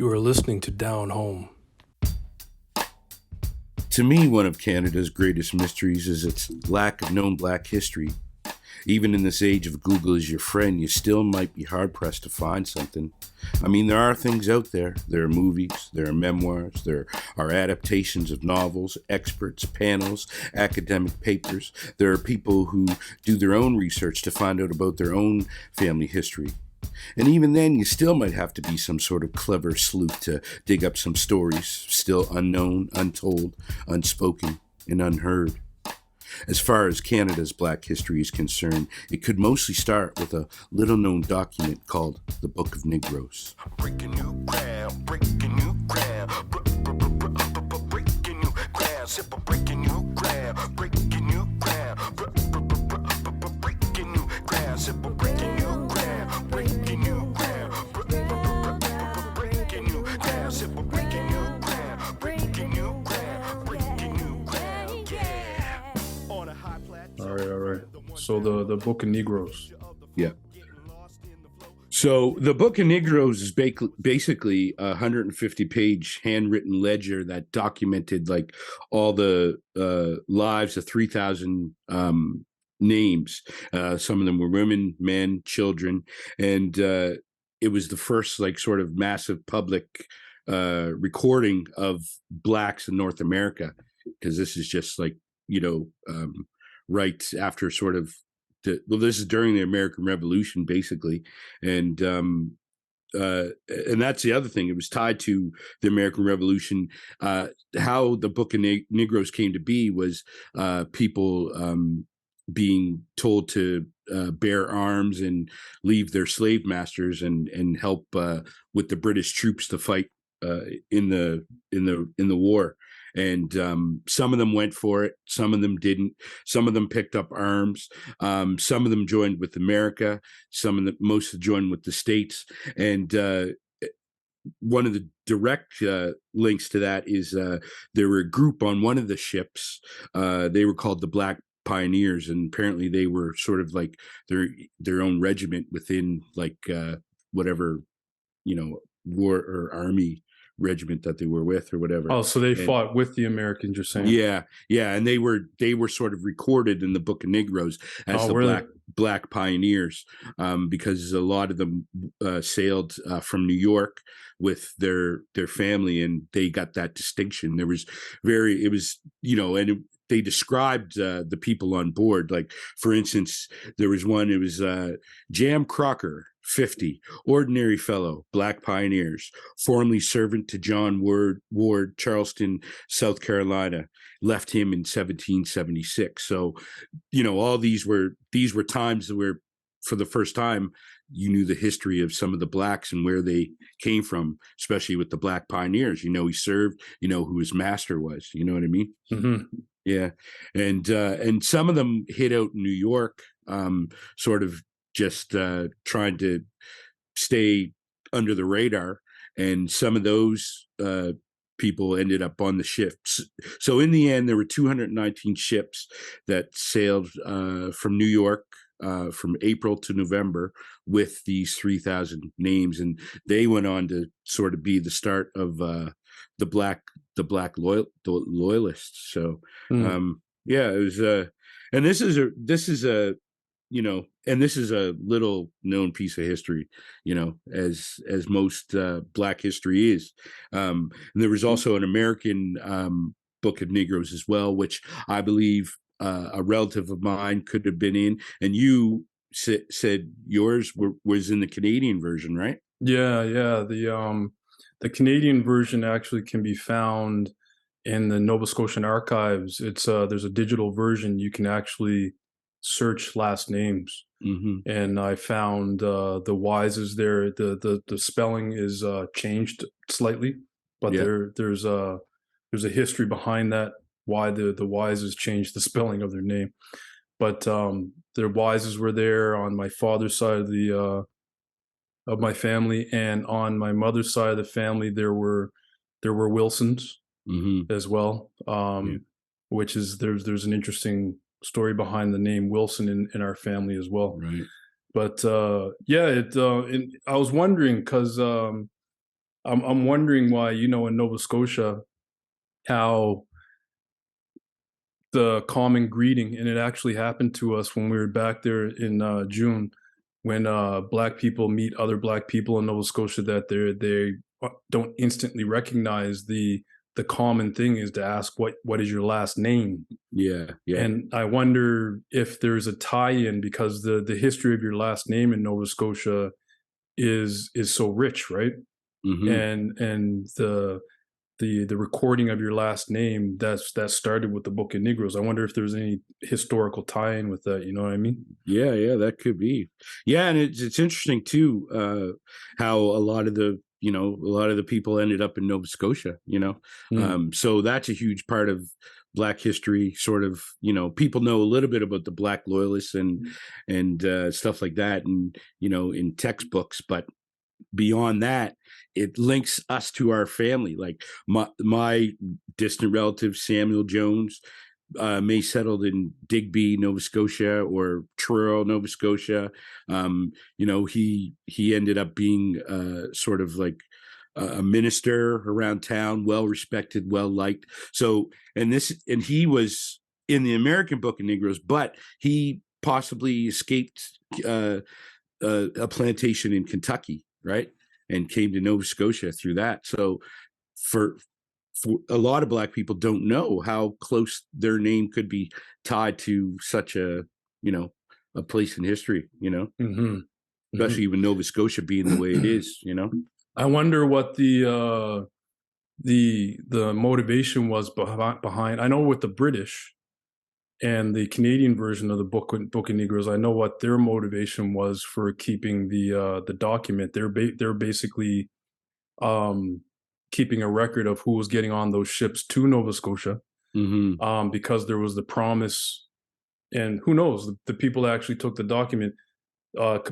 You are listening to Down Home. To me, one of Canada's greatest mysteries is its lack of known Black history. Even in this age of Google as your friend, you still might be hard-pressed to find something. I mean, there are things out there. There are movies, there are memoirs, there are adaptations of novels, experts, panels, academic papers. There are people who do their own research to find out about their own family history. And even then, you still might have to be some sort of clever sleuth to dig up some stories still unknown, untold, unspoken, and unheard. As far as Canada's Black history is concerned, it could mostly start with a little-known document called the Book of Negroes. Breaking new ground, breaking new ground, breaking new ground, simple breaking new ground, breaking new ground, breaking new ground, simple breaking new ground, breaking new ground, breaking new ground, simple breaking new ground, breaking new ground, breaking new ground, yeah. On a high plateau. All right. So the Book of Negroes. Yeah. So the Book of Negroes is basically a 150-page handwritten ledger that documented like all the lives of 3,000 names. Some of them were women, men, children, and it was the first like sort of massive public recording of Blacks in North America, because this is just like, right after sort of this is during the American Revolution, basically, and that's the other thing. It was tied to the American Revolution. How the Book of Negroes came to be was people being told to bear arms and leave their slave masters and help with the British troops to fight in the war. And some of them went for it. Some of them didn't. Some of them picked up arms. Some of them joined with America. Most joined with the States. And one of the direct links to that is there were a group on one of the ships. They were called the Black Pioneers, and apparently they were sort of like their own regiment within like whatever war or army regiment that they were with or whatever. Oh, so they fought with the Americans, you're saying? Yeah, and they were sort of recorded in the Book of Negroes as Black Pioneers, because a lot of them sailed from New York with their family, and they got that distinction. They described the people on board. Like, for instance, there was one, it was Jam Crocker, 50, ordinary fellow, Black Pioneers, formerly servant to John Ward, Charleston, South Carolina, left him in 1776. So, all these were times where, for the first time, you knew the history of some of the Blacks and where they came from, especially with the Black Pioneers. He served, who his master was. You know what I mean? Mm-hmm. Yeah. And some of them hid out in New York, sort of just trying to stay under the radar. And some of those people ended up on the ships. So in the end, there were 219 ships that sailed from New York from April to November with these 3,000 names. And they went on to sort of be the start of the Black loyalists. So it was and this is a little known piece of history, as most Black history is. And there was also an American Book of Negroes as well, which I believe a relative of mine could have been in, and you said yours was in the Canadian version, right? Yeah. The Canadian version actually can be found in the Nova Scotian archives. It's there's a digital version. You can actually search last names, and I found the Wises there. The spelling is changed slightly, but there's a history behind that, why the Wises changed the spelling of their name. But their Wises were there on my father's side of my family, and on my mother's side of the family there were Wilsons as well, which is there's an interesting story behind the name Wilson in our family as well. Right. But I was wondering, because I'm wondering why, you know, in Nova Scotia, how the common greeting, and it actually happened to us when we were back there in June, when black people meet other black people in Nova Scotia, that they don't instantly recognize the common thing is to ask what is your last name. Yeah, yeah. And I wonder if there's a tie-in, because the history of your last name in Nova Scotia is so rich, right? Hmm. And the recording of your last name, that started with the Book of Negroes. I wonder if there's any historical tie-in with that. You know what I mean? Yeah, yeah, that could be. Yeah, and it's interesting too, how a lot of the people ended up in Nova Scotia. Mm, So that's a huge part of Black history. Sort of, people know a little bit about the Black loyalists and stuff like that, and in textbooks, but beyond that, it links us to our family. Like my distant relative Samuel Jones may settled in Digby, Nova Scotia, or Truro, Nova Scotia. He ended up being sort of like a minister around town, well respected, well liked. So, and he was in the American Book of Negroes, but he possibly escaped a plantation in Kentucky, right, and came to Nova Scotia through that. So, for a lot of Black people don't know how close their name could be tied to such you know a place in history, hmm especially hmm even Nova Scotia being the way it is. I wonder what the motivation was behind. I know with the British and the Canadian version of the Book of Negroes, I know what their motivation was for keeping the document. They're basically um, keeping a record of who was getting on those ships to Nova Scotia, Hmm. because there was the promise, and who knows, the people that actually took the document,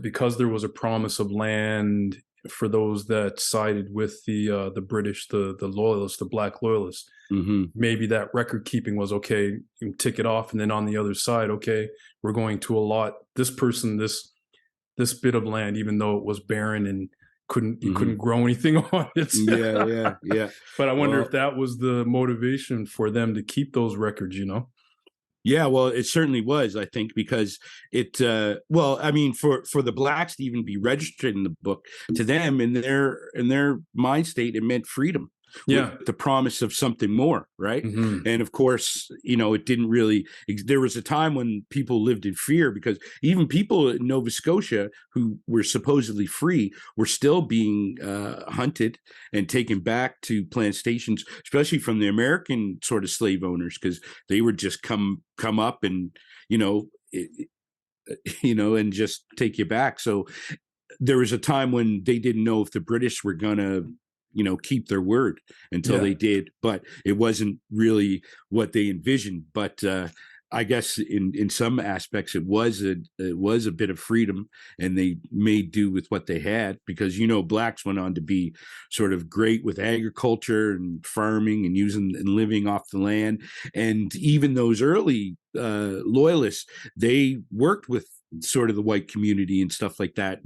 because there was a promise of land for those that sided with the British, the loyalists, the black loyalists. Hmm. Maybe that record keeping was okay. You tick it off, and then on the other side, okay, we're going to allot this person this bit of land, even though it was barren and you couldn't Hmm. grow anything on it. Yeah, yeah, yeah. But I wonder if Well, that was the motivation for them to keep those records. You know? yeah, well, it certainly was, I think, because well, I mean, for the Blacks to even be registered in the book, to them in their mind state, it meant freedom with Yeah. the promise of something more, right? hmm And of course, it didn't really. There was a time when people lived in fear, because even people in Nova Scotia who were supposedly free were still being hunted and taken back to plantations, especially from the American sort of slave owners, because they would just come up and you know it, and just take you back. So there was a time when they didn't know if the British were gonna keep their word until Yeah. they did, but it wasn't really what they envisioned. But I guess in some aspects it was a bit of freedom, and they made do with what they had, because Blacks went on to be sort of great with agriculture and farming and using and living off the land. And even those early loyalists, they worked with sort of the white community and stuff like that,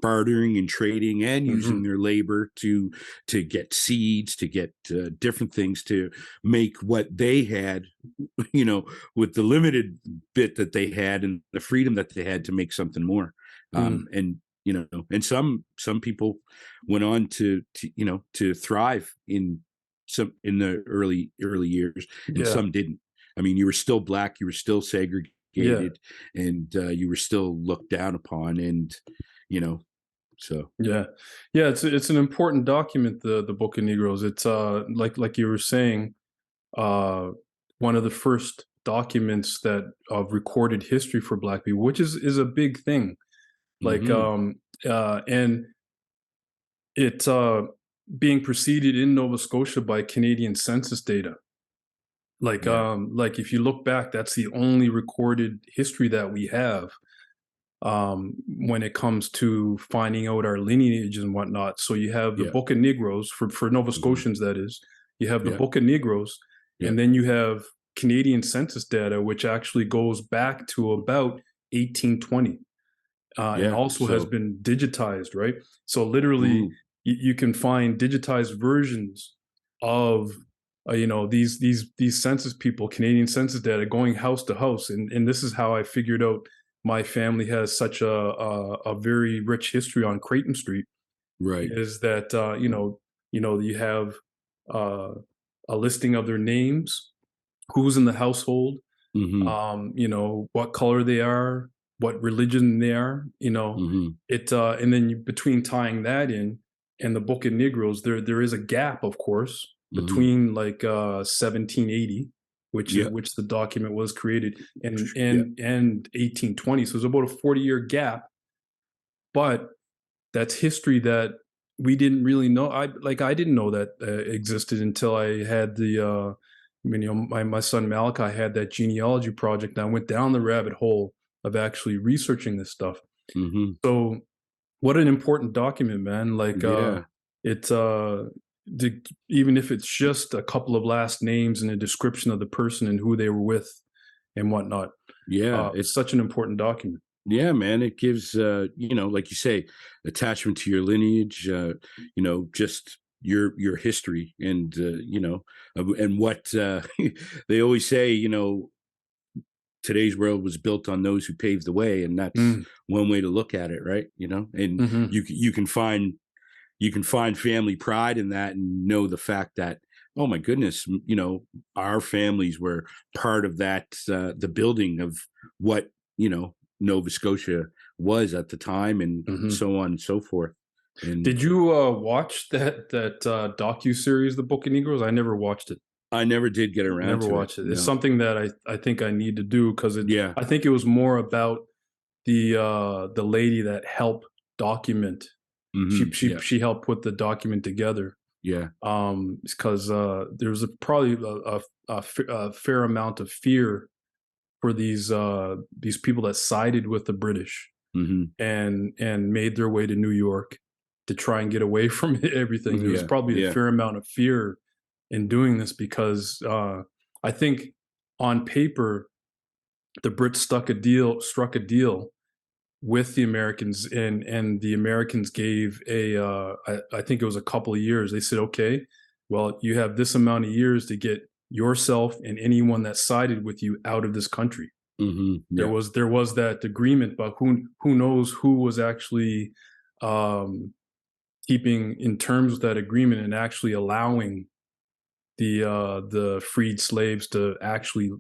bartering and trading and using hmm their labor to get seeds, to get different things, to make what they had, you know, with the limited bit that they had and the freedom that they had, to make something more. mm And and some people went on to thrive in the early years, and Yeah. some didn't. I mean, you were still Black, you were still Yeah. segregated, and you were still looked down upon, and you know so. Yeah. Yeah. It's an important document, the Book of Negroes. It's like you were saying, uh, one of the first documents that of recorded history for Black people, which is a big thing. Like Hmm. and it's being preceded in Nova Scotia by Canadian census data. Yeah. Like if you look back, that's the only recorded history that we have, when it comes to finding out our lineage and whatnot. So you have the Yeah. Book of Negroes for Nova Hmm. Scotians, that is. You have the Yeah. Book of Negroes, Yeah. and then you have Canadian census data, which actually goes back to about 1820, and Yeah. also has So. been digitized, right? So literally, Mhm. you can find digitized versions of these census people, Canadian census data, going house to house, and this is how I figured out my family has such a very rich history on Creighton Street. Right. Is that you have uh, a listing of their names, who's in the household, Hmm. what color they are, what religion they are, Hmm. and then between tying that in and the Book of Negroes, there is a gap, of course, Hmm. between like 1780, Yeah. which the document was created, and Yeah. 1820. So there's about a 40-year gap, but that's history that we didn't really know. I didn't know that existed until I had my son Malachi had that genealogy project, and I went down the rabbit hole of actually researching this stuff. Hmm. So what an important document, man. Like Yeah. it's even if it's just a couple of last names and a description of the person and who they were with and whatnot. Yeah. Such an important document. Yeah, man. It gives, like you say, attachment to your lineage, just your history and, and what they always say, today's world was built on those who paved the way. And that's Mm, one way to look at it. Right. And hmm you can find family pride in that and know the fact that, oh my goodness, our families were part of that, the building of what, Nova Scotia was at the time, and hmm so on and so forth. And Did you watch that docu series, The Book of Negroes? I never watched it. I never did get around Never to it. watched it. It's No. something that I think I need to do because Yeah. I think it was more about the lady that helped document. Hmm. Yeah. She helped put the document together. Yeah. Because there was probably a fair amount of fear for these people that sided with the British Hmm. and made their way to New York to try and get away from everything. There was Yeah. probably a Yeah. fair amount of fear in doing this because I think on paper the Brits struck a deal with the Americans, and the Americans gave I think it was a couple of years. They said, okay, well, you have this amount of years to get yourself and anyone that sided with you out of this country. Hmm. Yeah. There was that agreement, but who knows who was actually um, keeping in terms with that agreement and actually allowing the freed slaves to actually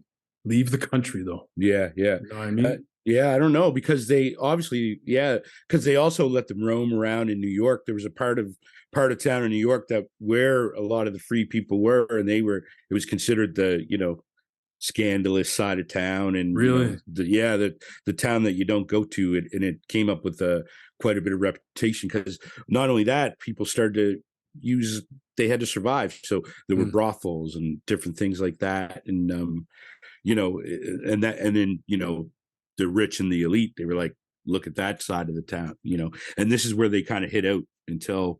leave the country, though. Yeah, yeah. You know what I mean? Yeah, I don't know because they obviously, yeah, because they also let them roam around in New York. There was a part of town in New York that where a lot of the free people were, and it was considered the, scandalous side of town, and Really? the town that you don't go to, and it came up with quite a bit of reputation because not only that, people started to use they had to survive, so there were Mm, brothels and different things like that, and and then the rich and the elite, they were like, look at that side of the town, and this is where they kind of hid out until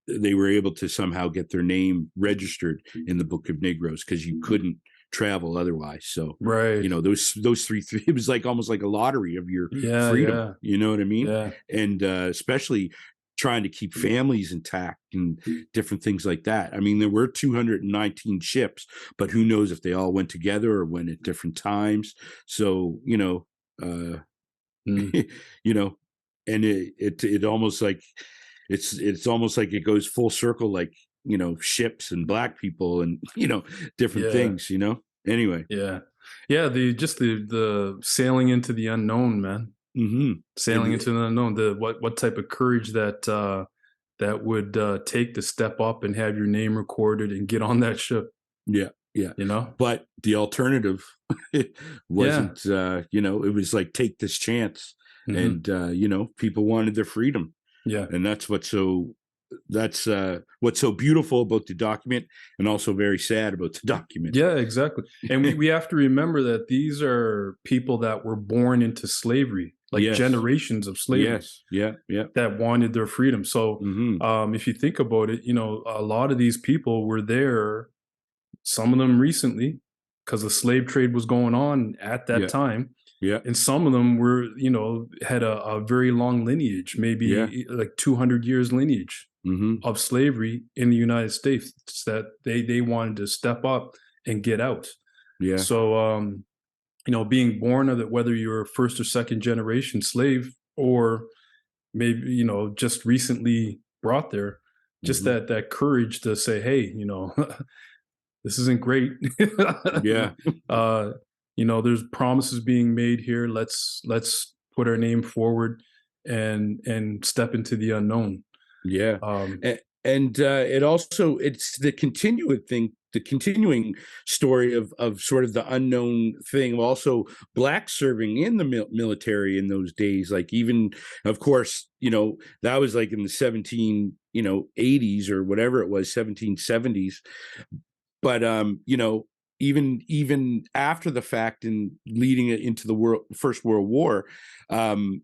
they were able to somehow get their name registered in the Book of Negroes because you couldn't travel otherwise. So right. those three, it was like almost like a lottery of your Yeah, freedom. yeah, You know what I mean? yeah. And especially trying to keep families intact and different things like that. I mean, there were 219 ships, but who knows if they all went together or went at different times. So uh, Mm, you know, and it almost like it's almost like it goes full circle, like ships and black people and different yeah, things. Anyway. yeah, yeah. The sailing into the unknown, man. Hmm. Sailing And into the unknown. The what type of courage that would take to step up and have your name recorded and get on that ship. yeah, yeah, You know? but the alternative Yeah. wasn't, it was like take this chance, Hmm. and people wanted their freedom, Yeah. and that's what's so beautiful about the document, and also very sad about the document. Yeah, exactly. And we have to remember that these are people that were born into slavery, like Yes, generations of slavery yes, yeah, yeah. that wanted their freedom. So Hmm. if you think about it, a lot of these people were there, some of them recently, because the slave trade was going on at that Yeah, time. Yeah. And some of them were, had a very long lineage, Yeah. maybe like 200 years lineage Hmm. of slavery in the United States that they wanted to step up and get out. Yeah. So, being born of it, whether you're first or second generation slave, or maybe, just recently brought there, just Hmm. that courage to say, hey, this isn't great. Yeah. uh, there's promises being made here. Let's put our name forward and step into the unknown. Yeah. Um, And it's the continuing story of sort of the unknown thing. Also, blacks serving in the military in those days, like even, of course, that was like in the 80s or whatever it was, 1770s. But even after the fact and leading it into the First World War, um,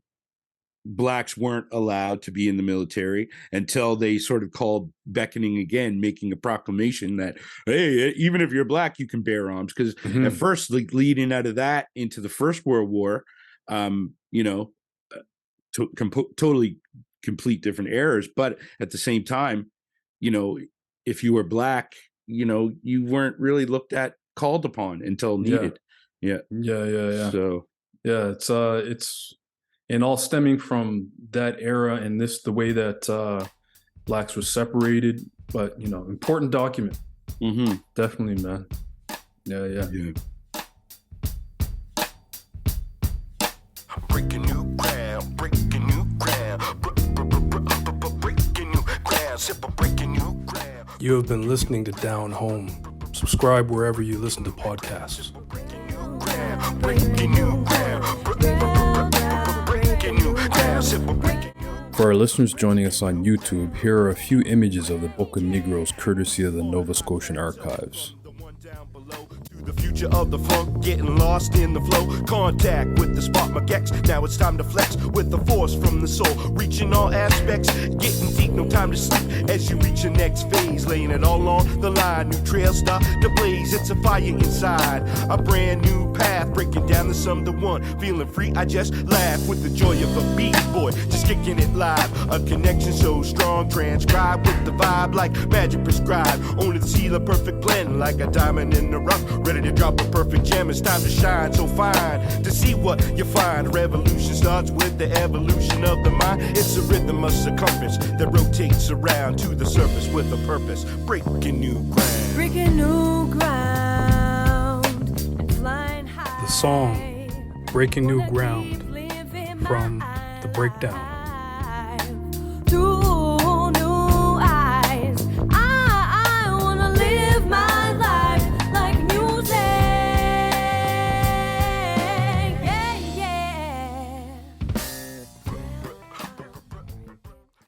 blacks weren't allowed to be in the military until they sort of called beckoning again, making a proclamation that, hey, even if you're black, you can bear arms. Because at mhm. first, like leading out of that into the First World War, um, you know, totally complete different errors. But at the same time, you know, if you were black, you weren't really looked at, called upon until Yeah, needed. Yeah. yeah, yeah, yeah, So, yeah. It's and all stemming from that era, and the way that blacks were separated. But important document, mhm. definitely, man. Yeah, yeah. Yeah. Breaking new ground, breaking new ground, breaking new ground, breaking new ground. You have been listening to Down Home. Subscribe wherever you listen to podcasts. Breaking new ground, breaking new ground, breaking new ground, breaking new. For our listeners joining us on YouTube, here are a few images of the Book of Negroes, courtesy of the Nova Scotian Archives. The future of the funk, getting lost in the flow. Contact with the spark magex. Now it's time to flex with the force from the soul, reaching all aspects, getting deep, no time to sleep. As you reach your next phase, laying it all on the line. New trails start to blaze. It's a fire inside, a brand new path, breaking down the sum to one. Feeling free, I just laugh with the joy of a beat boy, just kicking it live. A connection so strong, transcribe with the vibe like magic prescribed. Only to see the perfect blend, like a diamond in the rough, ready to drop a perfect gem. It's time to shine, so fine to see what you find. Revolution starts with the evolution of the mind. It's a rhythm of circumference that rotates around to the surface with a purpose. Breaking new ground. Breaking new ground and flying high. The song Breaking New Ground from The Breakdown.